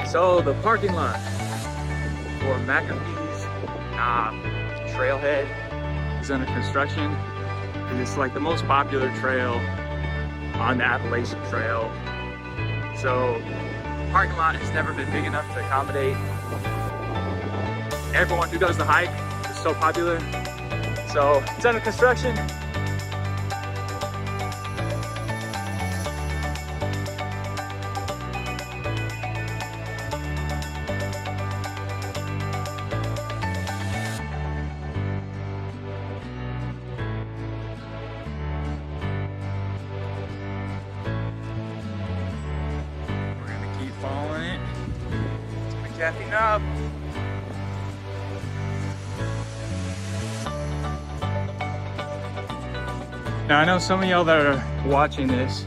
So the parking lot for McAfee's Knob Trailhead is under construction. It's like the most popular trail on the Appalachian Trail. So the parking lot has never been big enough to accommodate everyone who does the hike. It's so popular. So it's under construction. Following it. It's McAfee Knob. Now I know some of y'all that are watching this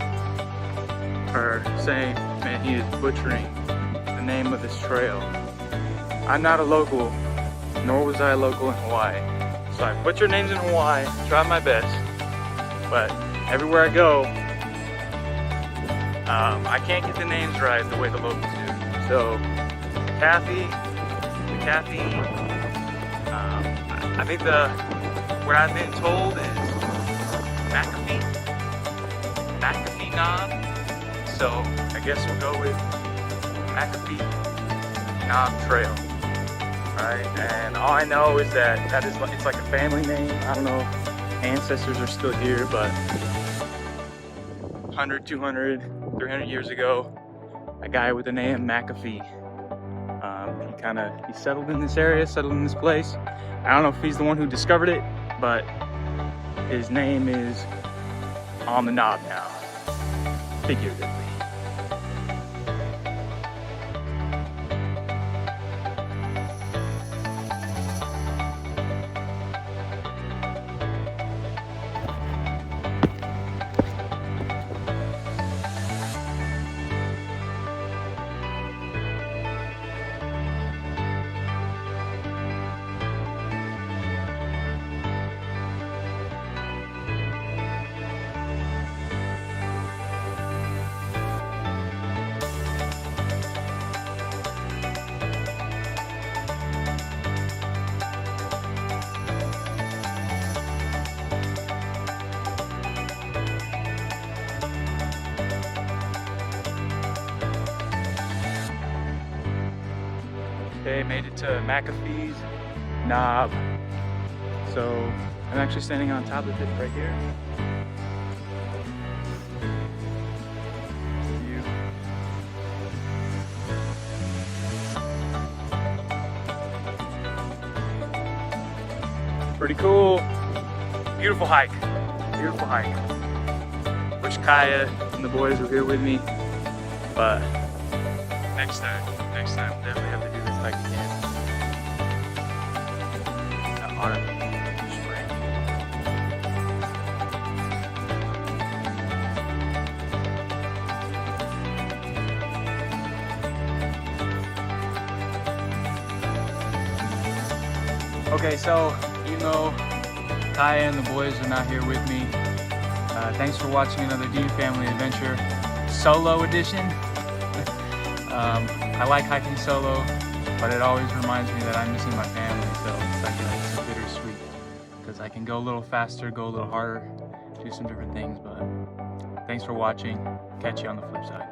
are saying, man, he is butchering the name of this trail. I'm not a local, nor was I a local in Hawaii. So I butcher names in Hawaii, try my best. But everywhere I go, I can't get the names right the way the locals do. So, McAfee, I think what I've been told is McAfee Knob. So, I guess we'll go with McAfee Knob Trail. Alright, and all I know is that it's like a family name. I don't know if ancestors are still here, but 100, 200, 300 years ago, a guy with the name McAfee, he settled in this area, settled in this place. I don't know if he's the one who discovered it, but his name is on the knob now, figuratively. Okay, made it to McAfee's Knob. So I'm actually standing on top of it right here. View. Pretty cool. Beautiful hike. Beautiful hike. Wish Kaya and the boys were here with me, but next time definitely have to do this hike again. Autumn, spring. Okay, so even though Kaya and the boys are not here with me, thanks for watching another Dean Family Adventure solo edition. I like hiking solo, but it always reminds me that I'm missing my family, so it's bittersweet. Because I can go a little faster, go a little harder, do some different things, but thanks for watching. Catch you on the flip side.